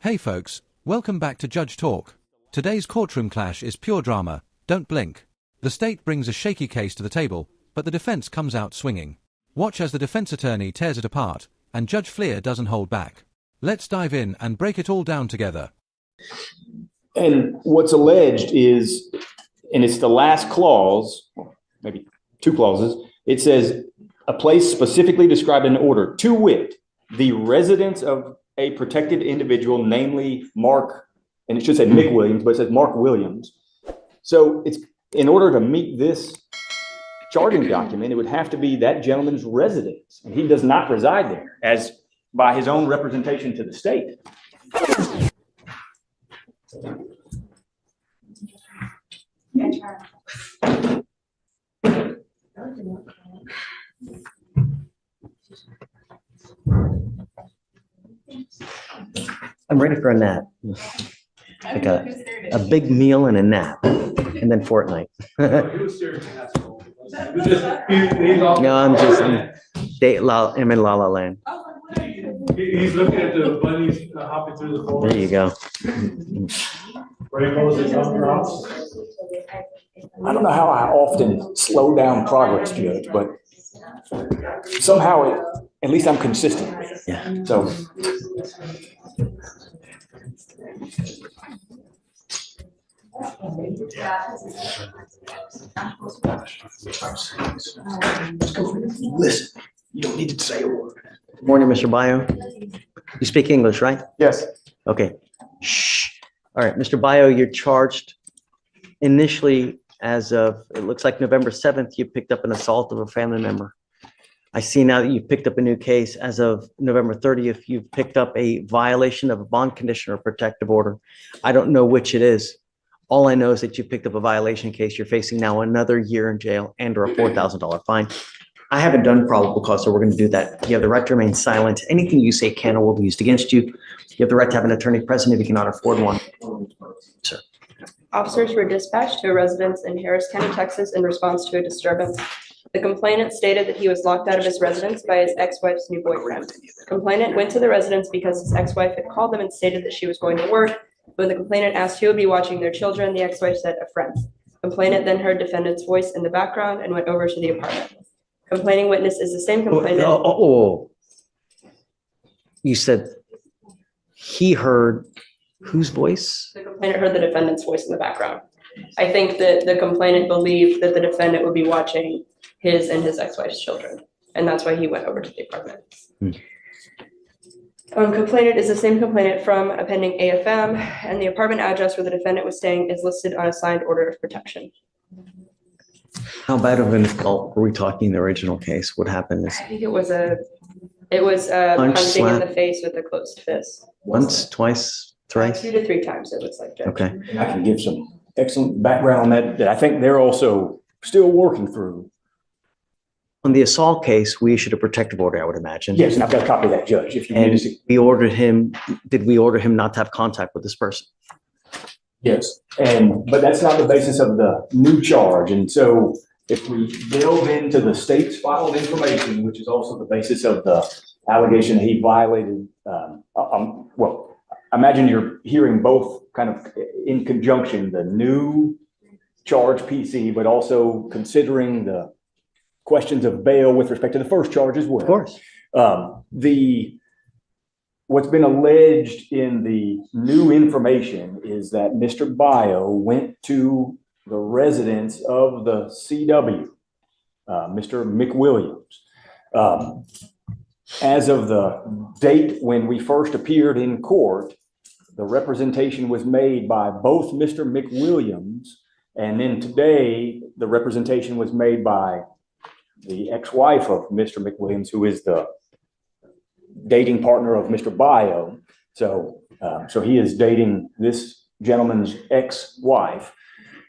Hey folks, welcome back to Judge Talk. Today's courtroom clash is pure drama, don't blink. The state brings a shaky case to the table, but the defense comes out swinging. Watch as the defense attorney tears it apart, and Judge Fleischer doesn't hold back. Let's dive in and break it all down together. And what's alleged is, and it's the last clause, maybe two clauses, it says, a place specifically described in the order, to wit, the residence of a protected individual, namely Mark, and it should say Mick Williams, but it says Mark Williams. So it's in order to meet this charging document, it would have to be that gentleman's residence, and he does not reside there, as by his own representation to the state. I'm ready for a nap. Like a big meal and a nap, and then Fortnite. No, I'm in La La Land. He's looking at the bunnies hopping through the forest. There you go. I don't know how I often slow down progress, Judge, but somehow at least I'm consistent. Yeah. So. Listen, you don't need to say a word. Morning, Mr. Bio. You speak English, right? Yes. Okay. Shh. All right, Mr. Bio, you're charged initially as of, it looks like November 7th, you picked up an assault of a family member. I see now that you've picked up a new case. As of November 30th, you've picked up a violation of a bond condition or protective order. I don't know which it is. All I know is that you picked up a violation case. You're facing now another year in jail and or a $4,000 fine. I haven't done probable cause, so we're going to do that. You have the right to remain silent. Anything you say can or will be used against you. You have the right to have an attorney present if you cannot afford one. Sir. Officers were dispatched to a residence in Harris County, Texas in response to a disturbance. The complainant stated that he was locked out of his residence by his ex-wife's new boyfriend. Complainant went to the residence because his ex-wife had called them and stated that she was going to work. When the complainant asked who would be watching their children, the ex-wife said a friend. Complainant then heard defendant's voice in the background and went over to the apartment. Complaining witness is the same complainant. You said he heard whose voice? The complainant heard the defendant's voice in the background. I think that the complainant believed that the defendant would be watching his and his ex-wife's children, and that's why he went over to the apartment. Complainant is the same complainant from a pending AFM, and the apartment address where the defendant was staying is listed on a signed order of protection. How bad of an assault were we talking in the original case? What happened is I think it was punching in the face with a closed fist. once, twice, thrice? 2 to 3 times, it looks like, Judge. Okay. And I can give some excellent background on that I think they're also still working through. On the assault case, we issued a protective order, I would imagine. Yes, and I've got a copy of that, Judge, if you need to And see. we ordered him, did we order him not to have contact with this person? Yes, but that's not the basis of the new charge. And so if we delve into the state's file of information, which is also the basis of the allegation that he violated, well, imagine you're hearing both kind of in conjunction, the new charge PC, but also considering the questions of bail with respect to the first charge as well. Of course. What's been alleged in the new information is that Mr. Bio went to the residence of the CW, Mr. McWilliams. As of the date when we first appeared in court, the representation was made by both Mr. McWilliams, and then today the representation was made by the ex-wife of Mr. McWilliams, who is the dating partner of Mr. Bio. So he is dating this gentleman's ex-wife.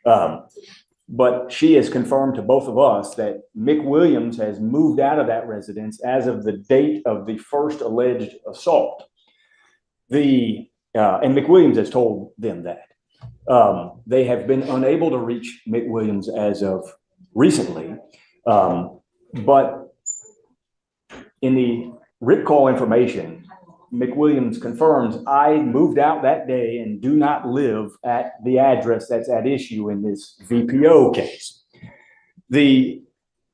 But she has confirmed to both of us that McWilliams has moved out of that residence as of the date of the first alleged assault. And McWilliams has told them that. They have been unable to reach McWilliams as of recently. But in the RIP call information, McWilliams confirms, I moved out that day and do not live at the address that's at issue in this VPO case.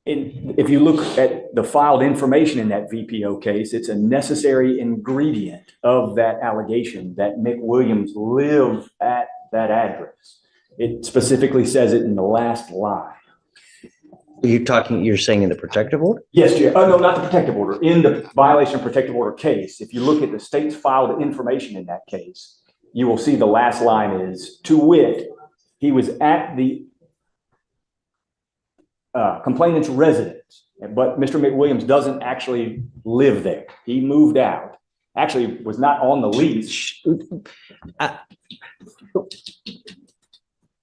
If you look at the filed information in that VPO case, it's a necessary ingredient of that allegation that McWilliams lived at that address. It specifically says it in the last line. You're saying in the protective order? Yes, Jay. Oh, no, not the protective order. In the violation of protective order case, if you look at the state's filed information in that case, you will see the last line is, to wit, he was at the complainant's residence, but Mr. McWilliams doesn't actually live there. He moved out. Actually, was not on the lease.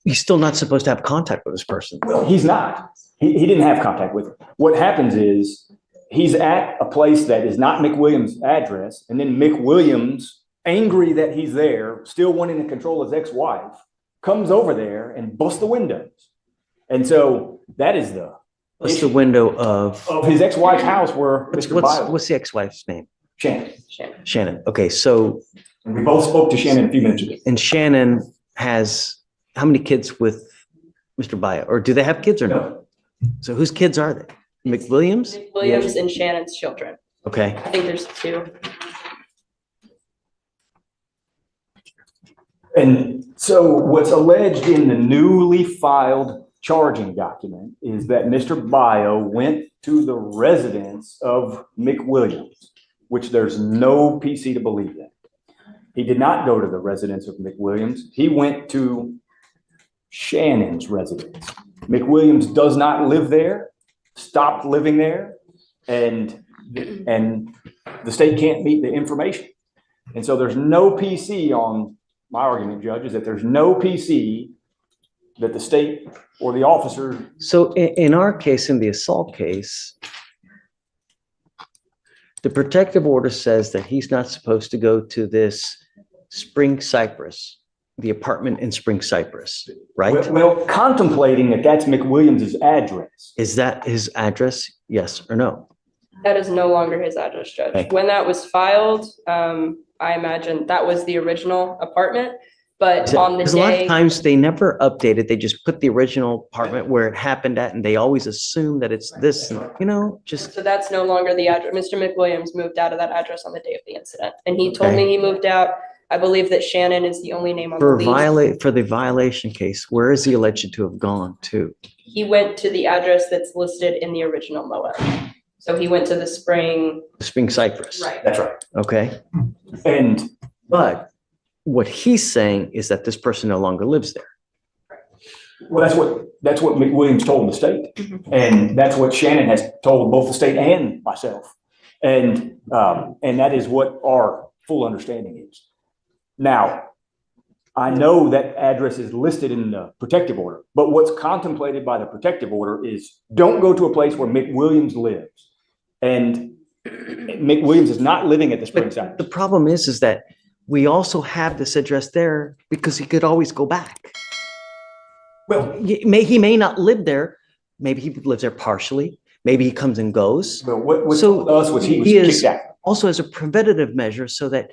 He's still not supposed to have contact with this person. Well, he's not. He didn't have contact with him. What happens is he's at a place that is not McWilliams' address, and then McWilliams, angry that he's there, still wanting to control his ex-wife, comes over there and busts the windows. And so that is What's the window of his ex-wife's house where Mr. Biles. What's the ex-wife's name? Shannon. Shannon. Okay, so And we both spoke to Shannon a few minutes ago. and Shannon has how many kids with Mr. Bio? Or do they have kids or no? So whose kids are they? McWilliams? Williams and Shannon's children. Okay. I think there's two. And so what's alleged in the newly filed charging document is that Mr. Bio went to the residence of McWilliams, which there's no PC to believe that. He did not go to the residence of McWilliams. He went to Shannon's residence. McWilliams does not live there, stopped living there, and the state can't meet the information. And so there's no PC on my argument, Judge, is that there's no PC that the state or the officer. So in our case, in the assault case, the protective order says that he's not supposed to go to this Spring Cypress, the apartment in Spring Cypress, right? Well, contemplating that that's McWilliams' address. Is that his address? Yes or no? That is no longer his address, Judge. Okay. When that was filed, I imagine that was the original apartment, but on the Because a lot of day, times they never updated. They just put the original apartment where it happened at, and they always assume that it's this, just. so that's no longer the address. Mr. McWilliams moved out of that address on the day of the incident, and he told me he moved out. I believe that Shannon is the only name on the lease. For the violation case, where is he alleged to have gone to? He went to the address that's listed in the original MOA. So he went to the Spring. Spring Cypress. Right. That's right. Okay. But what he's saying is that this person no longer lives there. Well, that's what McWilliams told the state. Mhm. And that's what Shannon has told both the state and myself. And that is what our full understanding is. Now, I know that address is listed in the protective order, but what's contemplated by the protective order is don't go to a place where McWilliams lives. And McWilliams is not living at the Spring But Cypress. the problem is that we also have this address there because he could always go back. Well, He may not live there. Maybe he lives there partially. Maybe he comes and goes. what So told us was he was he is- kicked out. Also as a preventative measure so that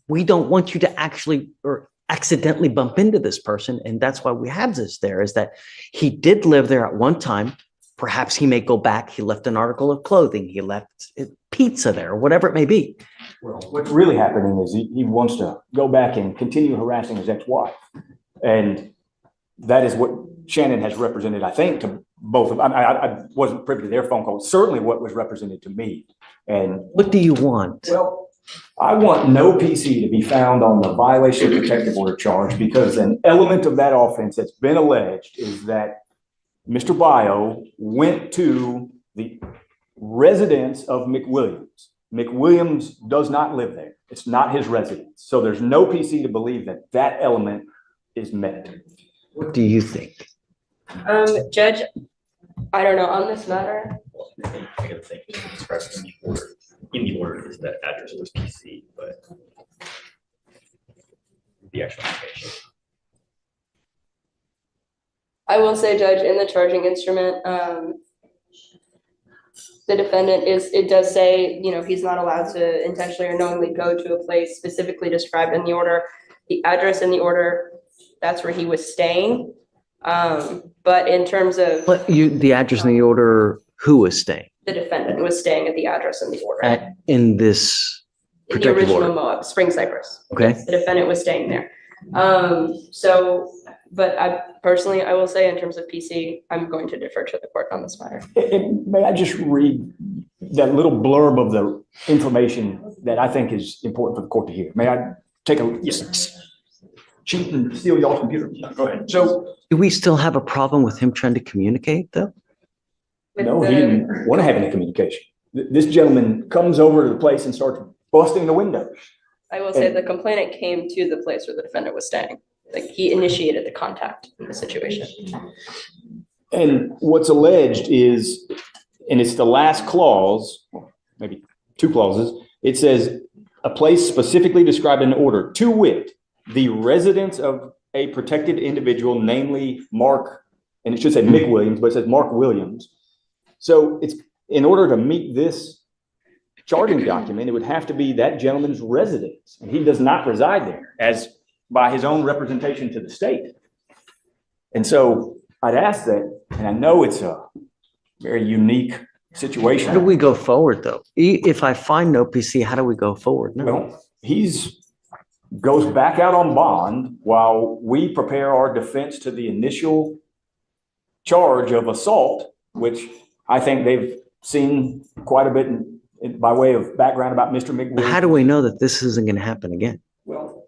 we don't want you to actually or accidentally bump into this person. And that's why we have this there, is that he did live there at one time. Perhaps he may go back. He left an article of clothing. He left pizza there, or whatever it may be. Well, what's really happening is he wants to go back and continue harassing his ex-wife. And that is what Shannon has represented, I think, to both of them. I wasn't privy to their phone call. Certainly what was represented to me. And What do you want? well, I want no PC to be found on the violation of protective order charge because an element of that offense that's been alleged is that Mr. Bio went to the residence of McWilliams. McWilliams does not live there. It's not his residence. So there's no PC to believe that that element is met. What do you think? Judge, I don't know, on this matter, I gotta think, it's expressed in the order. In the order is that address was PC, but the actual location. I will say, Judge, in the charging instrument, the defendant is, it does say, he's not allowed to intentionally or knowingly go to a place specifically described in the order. The address in the order, that's where he was staying. But in terms of But the address in the order, who was staying the defendant was staying at the address in the order. in this In the protective original order? Moab, Spring Cypress. Okay. Yes, the defendant was staying there. But I will say in terms of PC, I'm going to defer to the court on this matter. And may I just read that little blurb of the information that I think is important for the court to hear? May I take a, cheat and steal y'all's computer? Go ahead. So, Do we still have a problem with him trying to communicate though? no, he didn't want to have any communication. This gentleman comes over to the place and starts busting the windows. I will say the complainant came to the place where the defendant was staying. Like, he initiated the contact in the situation. And what's alleged is, and it's the last clause, maybe two clauses, it says a place specifically described in the order, to wit, the residence of a protected individual, namely Mark, and it should say Mick Williams, but it says Mark Williams. So it's, in order to meet this charging document, it would have to be that gentleman's residence, and he does not reside there, as by his own representation to the state. And so I'd ask that, and I know it's a very unique situation. How do we go forward though? If I find no PC, how do we go forward? No. Well, goes back out on bond while we prepare our defense to the initial charge of assault, which I think they've seen quite a bit by way of background about Mr. McWilliams. How do we know that this isn't going to happen again? Well,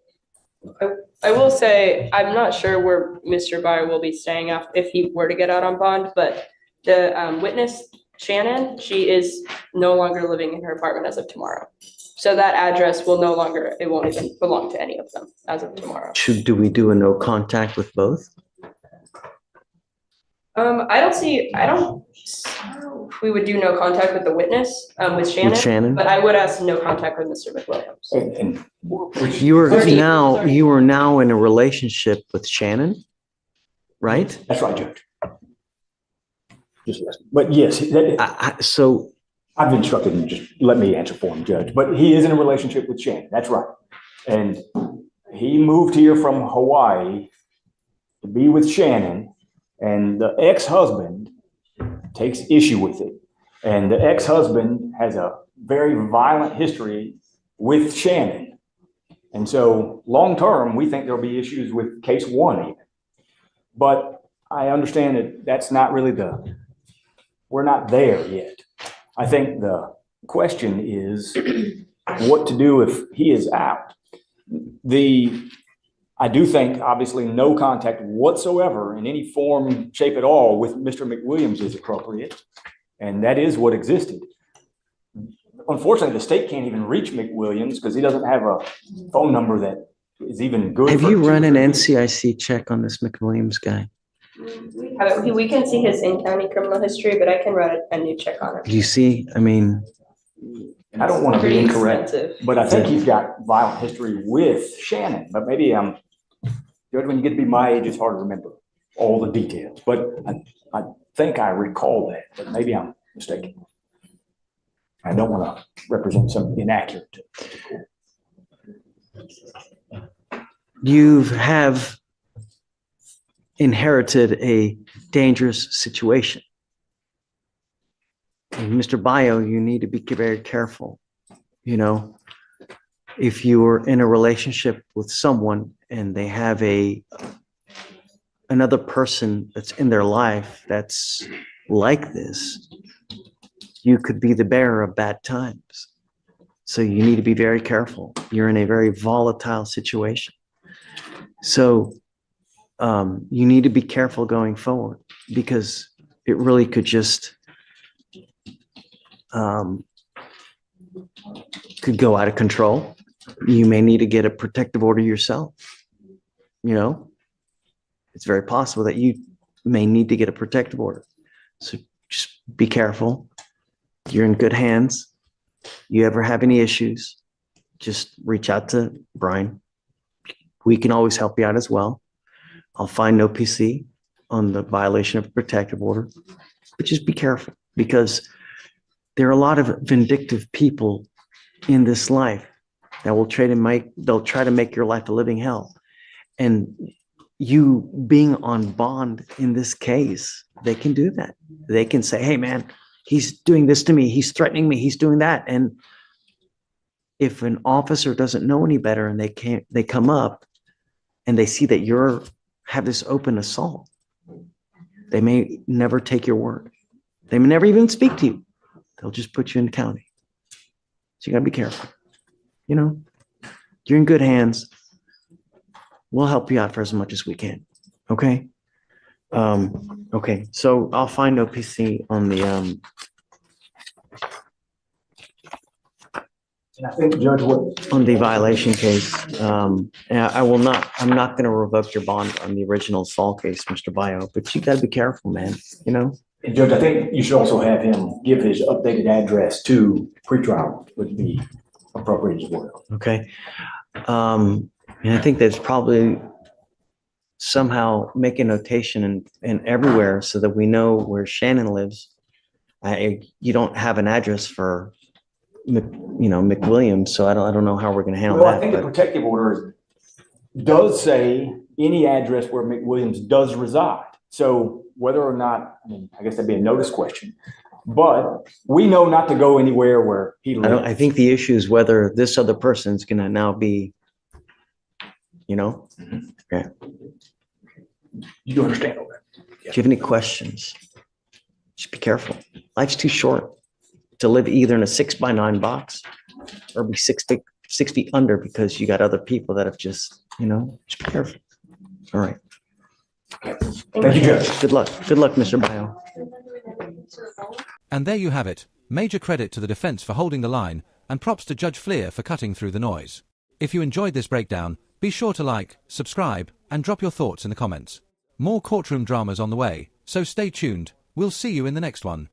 I will say, I'm not sure where Mr. Byer will be staying if he were to get out on bond, but the witness, Shannon, she is no longer living in her apartment as of tomorrow. So that address will no longer, it won't even belong to any of them as of tomorrow. Do we do a no contact with both? I don't, we would do no contact with the witness, with Shannon. But I would ask no contact with Mr. McWilliams. and You are now in a relationship with Shannon, right? that's right, Judge. Just yes. But yes, So I've instructed him, just let me answer for him, Judge. But he is in a relationship with Shannon. That's right. And he moved here from Hawaii to be with Shannon, and the ex-husband takes issue with it. And the ex-husband has a very violent history with Shannon. And so long-term, we think there'll be issues with case one even. But I understand that that's not really we're not there yet. I think the question is what to do if he is out. I do think, obviously, no contact whatsoever in any form, shape at all with Mr. McWilliams is appropriate, and that is what existed. Unfortunately, the state can't even reach McWilliams because he doesn't have a phone number that is even good. have you run an NCIC check on this McWilliams guy? We can see his in-county criminal history, but I can run a new check on it. Do you see? I mean, I don't want to be Pretty incorrect, expensive. but I think he's got violent history with Shannon, but maybe Judge, when you get to be my age, it's hard to remember all the details, but I think I recall that, but maybe I'm mistaken. I don't want to represent something inaccurate. you have inherited a dangerous situation. And Mr. Bio, you need to be very careful. You know, if you are in a relationship with someone and they have another person that's in their life that's like this, you could be the bearer of bad times. So you need to be very careful. You're in a very volatile situation. So you need to be careful going forward because it really could just could go out of control. You may need to get a protective order yourself. You know, it's very possible that you may need to get a protective order. So just be careful. You're in good hands. You ever have any issues, just reach out to Brian. We can always help you out as well. I'll find no PC on the violation of a protective order, but just be careful because there are a lot of vindictive people in this life that will they'll try to make your life a living hell. And you being on bond in this case, they can do that. They can say, hey man, he's doing this to me. He's threatening me. He's doing that. And if an officer doesn't know any better and they come up and they see that have this open assault, they may never take your word. They may never even speak to you. They'll just put you in county. So you gotta be careful. You know, you're in good hands. We'll help you out for as much as we can. Okay. Okay. So I'll find OPC on the, And I think, Judge, on the violation case. And I'm not going to revoke your bond on the original assault case, Mr. Bio, but you got to be careful, man. You know? and Judge, I think you should also have him give his updated address to pretrial would be appropriate as well. Okay. And I think that's probably somehow make a notation in everywhere so that we know where Shannon lives. You don't have an address for, McWilliams, so I don't know how we're going to handle Well, I that. think the protective order does say any address where McWilliams does reside. So whether or not, I guess that'd be a notice question, but we know not to go anywhere where he lives. I think the issue is whether this other person's going to now be, Okay. You do understand all that? Do you have any questions? Just be careful. Life's too short to live either in a 6x9 box or be 6 feet under because you got other people that have just be careful. All right. Thank you, Judge. Good luck. Good luck, Mr. Bio. And there you have it. Major credit to the defense for holding the line, and props to Judge Fleischer for cutting through the noise. If you enjoyed this breakdown, be sure to like, subscribe, and drop your thoughts in the comments. More courtroom dramas on the way, so stay tuned. We'll see you in the next one.